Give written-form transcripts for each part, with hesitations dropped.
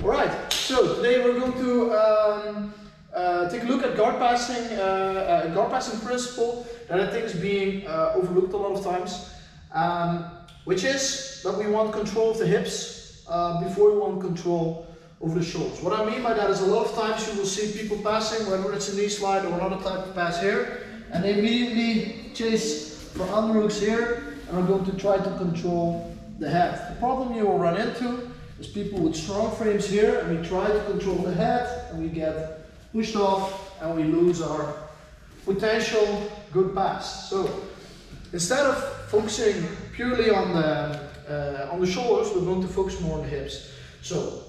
Alright, so today we're going to take a look at guard passing principle that I think is being overlooked a lot of times, which is that we want control of the hips before we want control over the shoulders. What I mean by that is a lot of times you will see people passing, whether it's a knee slide or another type of pass here, and they immediately chase for underhooks here and are going to try to control the head. The problem you will run into is people with strong frames here, and we try to control the head and we get pushed off and we lose our potential good pass. So instead of focusing purely on the shoulders, we're going to focus more on the hips. So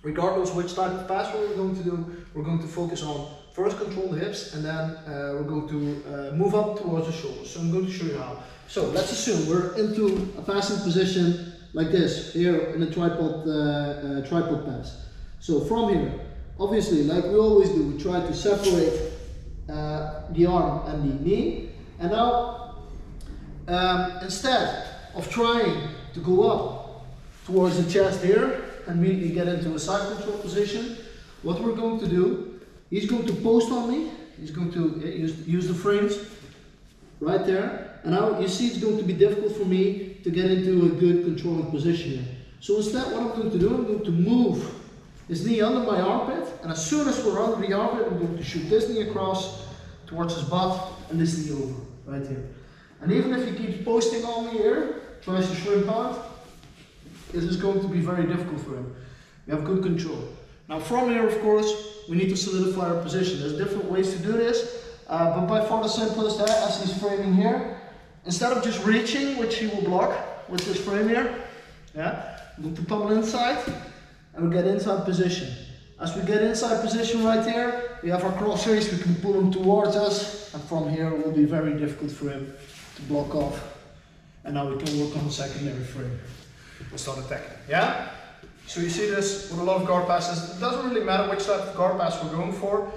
regardless which type of pass we're going to do, we're going to focus on first control the hips, and then we're going to move up towards the shoulders. So I'm going to show you how. So let's assume we're into a passing position like this, here in a tripod pass. So from here, obviously, like we always do, we try to separate the arm and the knee. And now, instead of trying to go up towards the chest here and immediately get into a side control position, what we're going to do, he's going to post on me, he's going to use the frames right there. And now you see it's going to be difficult for me to get into a good controlling position here. So instead what I'm going to do, I'm going to move his knee under my armpit, and as soon as we're under the armpit, I'm going to shoot this knee across towards his butt and this knee over, right here. And even if he keeps posting on me here, tries to shrimp out, this is going to be very difficult for him. We have good control. Now from here, of course, we need to solidify our position. There's different ways to do this, but by far the simplest, as he's framing here, instead of just reaching, which he will block with this frame here, I'm going to pummel inside and we get inside position. As we get inside position right here, we have our cross face, we can pull him towards us, and from here it will be very difficult for him to block off. And now we can work on the secondary frame. We'll start attacking. Yeah? So you see this with a lot of guard passes. It doesn't really matter which type of guard pass we're going for.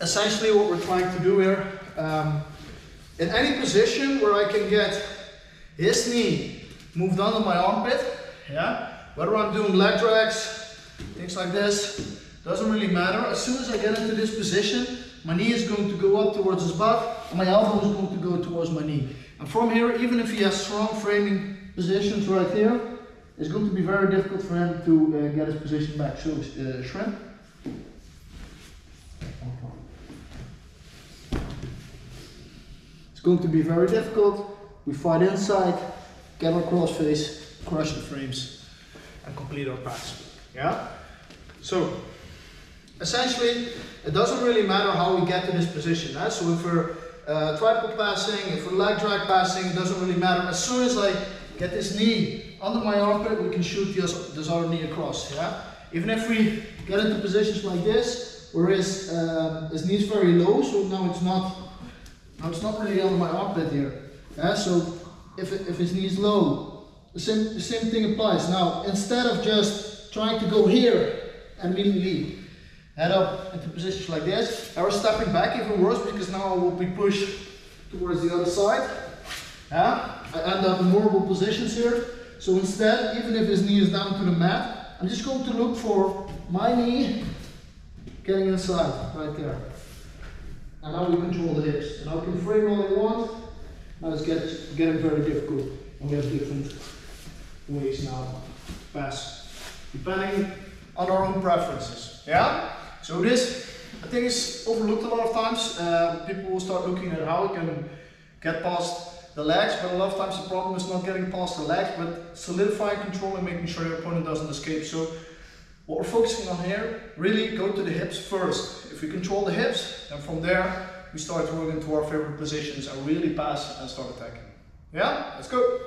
Essentially what we're trying to do here, in any position where I can get his knee moved under my armpit, whether I'm doing leg drags, things like this, doesn't really matter. As soon as I get into this position, my knee is going to go up towards his butt, and my elbow is going to go towards my knee. And from here, even if he has strong framing positions right here, it's going to be very difficult for him to get his position back. So shrimp. It's going to be very difficult. We fight inside, get our cross face, crush the frames, and complete our pass. Yeah? So, essentially, it doesn't really matter how we get to this position. So if we're tripod passing, if we're leg drag passing, it doesn't really matter. As soon as I get this knee under my armpit, we can shoot this other knee across. Yeah? Even if we get into positions like this, where his knee is very low, so now it's not really under my armpit here. So if his knee is low, the same thing applies. Now, instead of just trying to go here and immediately head up into positions like this, I was stepping back even worse, because now I will be pushed towards the other side. I end up in horrible positions here. So instead, even if his knee is down to the mat, I'm just going to look for my knee getting inside right there. And now we control the hips. And now we can frame all I want. Now it's getting very difficult. And we have different ways now to pass, depending on our own preferences. Yeah? So this, I think, is overlooked a lot of times. People will start looking at how we can get past the legs, but a lot of times the problem is not getting past the legs, but solidifying control and making sure your opponent doesn't escape. So what we're focusing on here, really go to the hips first. If we control the hips, then from there we start to work into our favorite positions and really pass and start attacking. Yeah, let's go.